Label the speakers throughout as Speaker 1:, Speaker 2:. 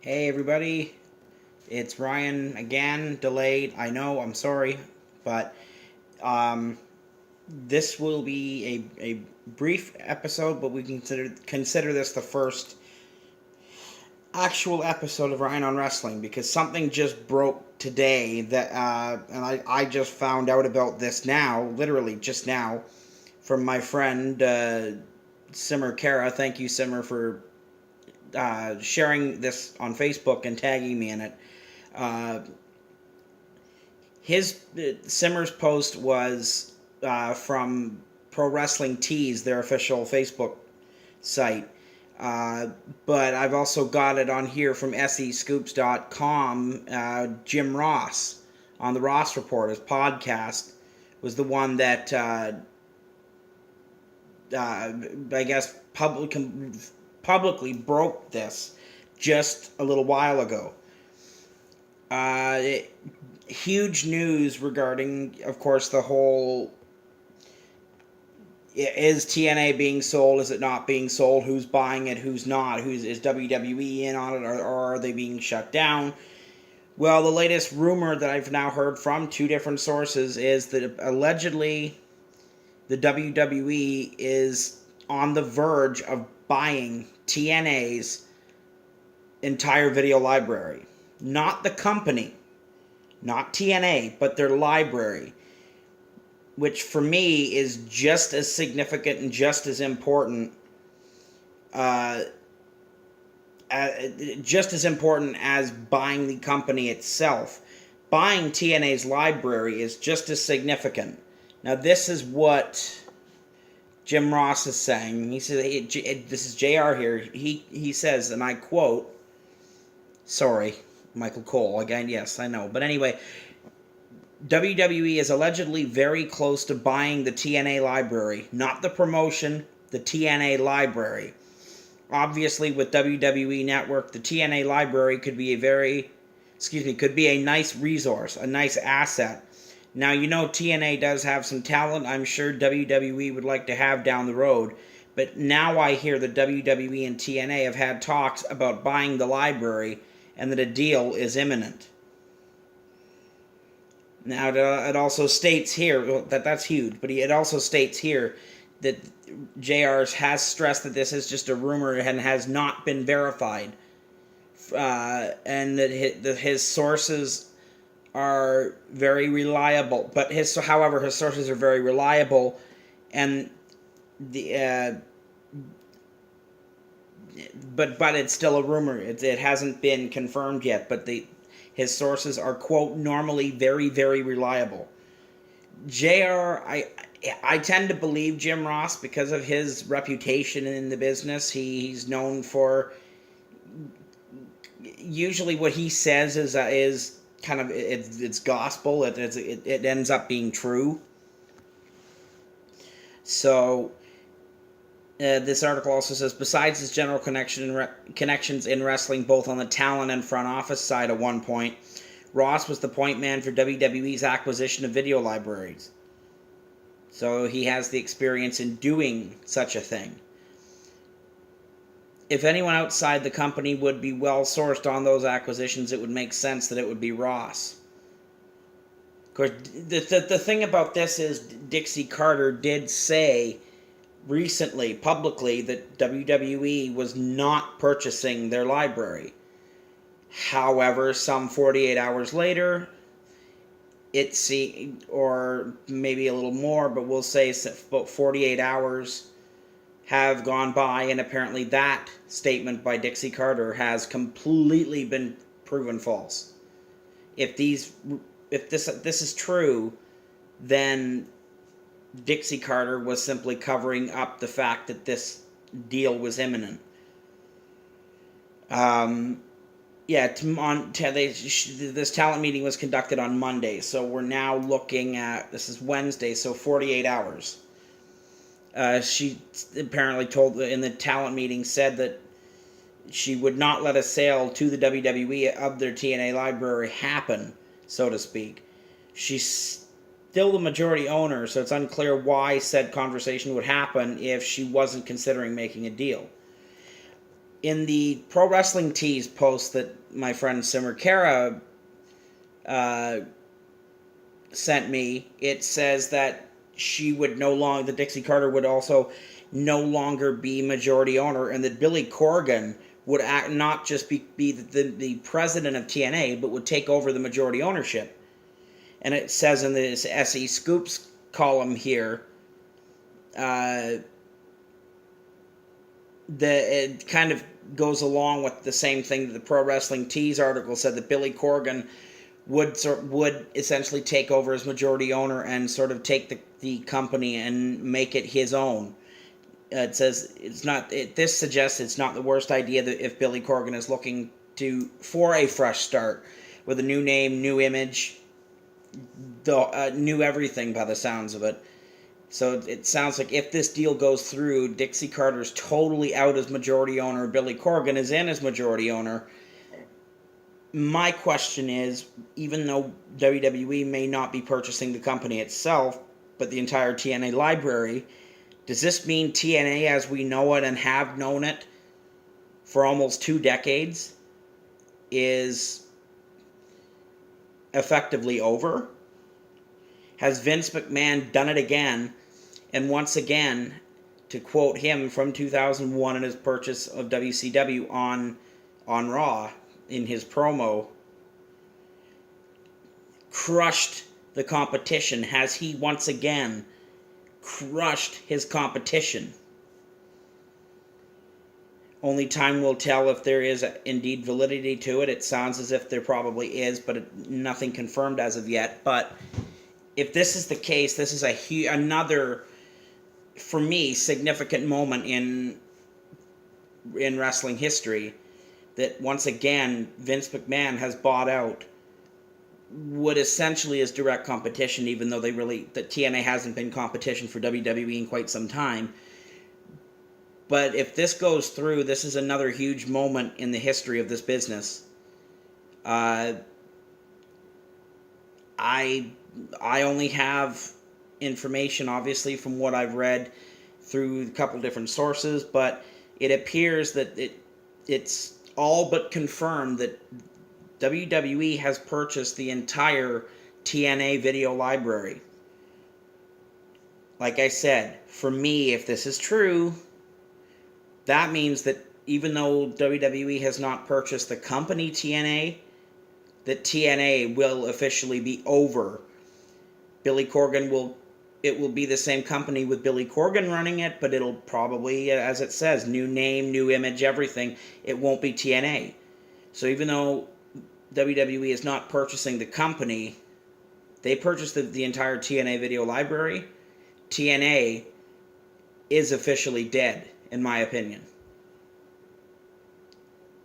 Speaker 1: Hey everybody, it's Ryan again, delayed. I know, I'm sorry, but um, this will be a brief episode, but we consider this the first actual episode of Ryan on Wrestling because something just broke today that, and I just found out about this now, literally just now, from my friend Simmer Kara. Thank you, Simmer, for sharing this on Facebook and tagging me in it. Uh, his Simmer's post was from Pro Wrestling Tees, their official Facebook site. But I've also got it on here from SEScoops.com. Jim Ross on the Ross Report, his podcast, was the one that I guess publicly broke this just a little while ago. Uh, Huge news regarding, of course, the whole is TNA being sold? Is it not being sold? Who's buying it? Who's not? Is WWE in on it, or are they being shut down? Well, the latest rumor that I've now heard from two different sources is that allegedly the WWE is on the verge of buying TNA's entire video library. Not the company, not TNA, but their library, which for me is just as significant and just as important, uh, just as important as buying the company itself. Buying TNA's library is just as significant. Now, this is what Jim Ross is saying. He says, this is JR here. He says, and I quote, sorry, Michael Cole, again, yes, I know. But anyway, WWE is allegedly very close to buying the TNA library, not the promotion, the TNA library. Obviously, with WWE Network, the TNA library could be a nice resource, a nice asset. Now, you know TNA does have some talent I'm sure WWE would like to have down the road, but now I hear that WWE and TNA have had talks about buying the library and that a deal is imminent. Now, it also states here that's huge, but it also states here that JR has stressed that this is just a rumor and has not been verified, and that his sources are very reliable. But however, his sources are very reliable, and but it's still a rumor. It hasn't been confirmed yet. But his sources are, quote, normally very, very reliable. JR, I tend to believe Jim Ross because of his reputation in the business. He's known for, usually what he says is kind of it's gospel. It ends up being true. So this article also says, besides his general connections in wrestling, both on the talent and front office side at one point, Ross was the point man for WWE's acquisition of video libraries. So he has the experience in doing such a thing. If anyone outside the company would be well sourced on those acquisitions, it would make sense that it would be Ross. Of course, the thing about this is Dixie Carter did say recently, publicly, that WWE was not purchasing their library. However, some 48 hours later, or maybe a little more, but we'll say about 48 hours have gone by, and apparently that statement by Dixie Carter has completely been proven false. If this is true, then Dixie Carter was simply covering up the fact that this deal was imminent. This talent meeting was conducted on Monday, so we're now looking at, this is Wednesday, so 48 hours. She apparently told, in the talent meeting, said that she would not let a sale to the WWE of their TNA library happen, so to speak. She's still the majority owner, so it's unclear why said conversation would happen if she wasn't considering making a deal. in the Pro Wrestling Tees post that my friend Simmer Kara sent me, it says that she would no longer, the Dixie Carter would also no longer be majority owner, and that Billy Corgan would not just be the president of TNA, but would take over the majority ownership. And it says in this SE Scoops column here, it kind of goes along with the same thing that the Pro Wrestling Tees article said, that Billy Corgan would essentially take over as majority owner and sort of take the company and make it his own. It says it's not. This suggests it's not the worst idea that if Billy Corgan is looking for a fresh start with a new name, new image, new everything by the sounds of it. So it sounds like if this deal goes through, Dixie Carter's totally out as majority owner. Billy Corgan is in as majority owner. My question is, even though WWE may not be purchasing the company itself, but the entire TNA library, does this mean TNA as we know it and have known it for almost 2 decades is effectively over? Has Vince McMahon done it again? And once again, to quote him from 2001 in his purchase of WCW on Raw, in his promo, crushed the competition? Has he once again crushed his competition? Only time will tell if there is indeed validity to it. It sounds as if there probably is, but nothing confirmed as of yet. But if this is the case, this is another, for me, significant moment in wrestling history, that once again Vince McMahon has bought out what essentially is direct competition, even though that TNA hasn't been competition for WWE in quite some time. But if this goes through, this is another huge moment in the history of this business. I only have information, obviously, from what I've read through a couple different sources, but it appears that it's all but confirmed that WWE has purchased the entire TNA video library. Like I said, for me, if this is true, that means that even though WWE has not purchased the company TNA, that TNA will officially be over. Billy Corgan it will be the same company with Billy Corgan running it, but it'll probably, as it says, new name, new image, everything. It won't be TNA. So even though WWE is not purchasing the company, they purchased the entire TNA video library. TNA is officially dead, in my opinion.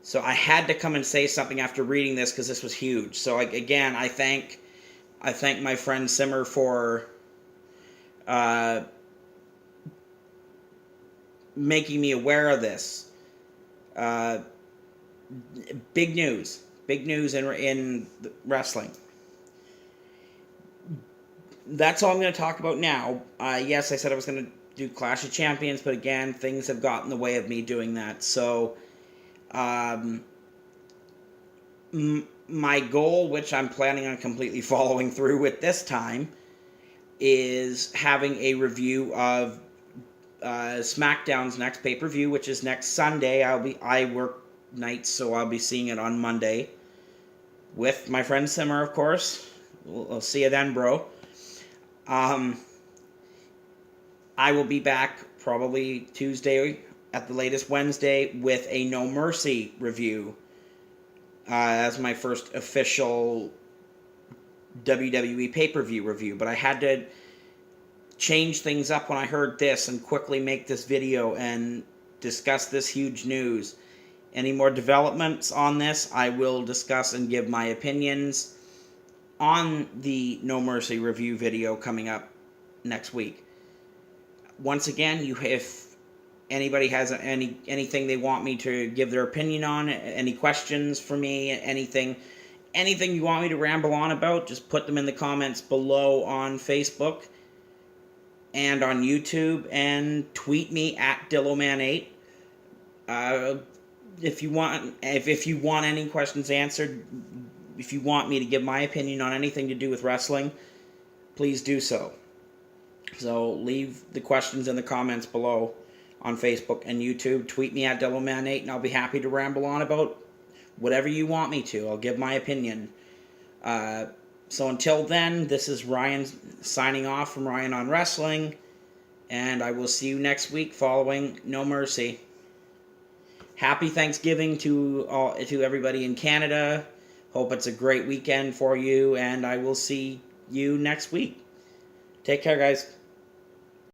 Speaker 1: So I had to come and say something after reading this because this was huge. So again, I thank my friend Simmer for making me aware of this. Big news in wrestling. That's all I'm going to talk about now. Yes, I said I was going to do Clash of Champions, but again, things have gotten in the way of me doing that. So, my goal, which I'm planning on completely following through with this time, is having a review of SmackDown's next pay-per-view, which is next Sunday. I work nights, so I'll be seeing it on Monday with my friend Simmer, of course. We'll see you then, bro. I will be back probably Tuesday, at the latest Wednesday, with a No Mercy review as my first official WWE pay-per-view review. But I had to change things up when I heard this and quickly make this video and discuss this huge news. Any more developments on this, I will discuss and give my opinions on the No Mercy review video coming up next week. Once again, if anybody has anything they want me to give their opinion on, any questions for me, anything you want me to ramble on about, just put them in the comments below on Facebook and on YouTube, and tweet me at Dilloman8. if you want any questions answered, if you want me to give my opinion on anything to do with wrestling, please do so. So leave the questions in the comments below on Facebook and YouTube. Tweet me at DevilMan8 and I'll be happy to ramble on about whatever you want me to. I'll give my opinion. So until then, this is Ryan signing off from Ryan on Wrestling, and I will see you next week following No Mercy. Happy Thanksgiving to everybody in Canada. Hope it's a great weekend for you, and I will see you next week. Take care, guys.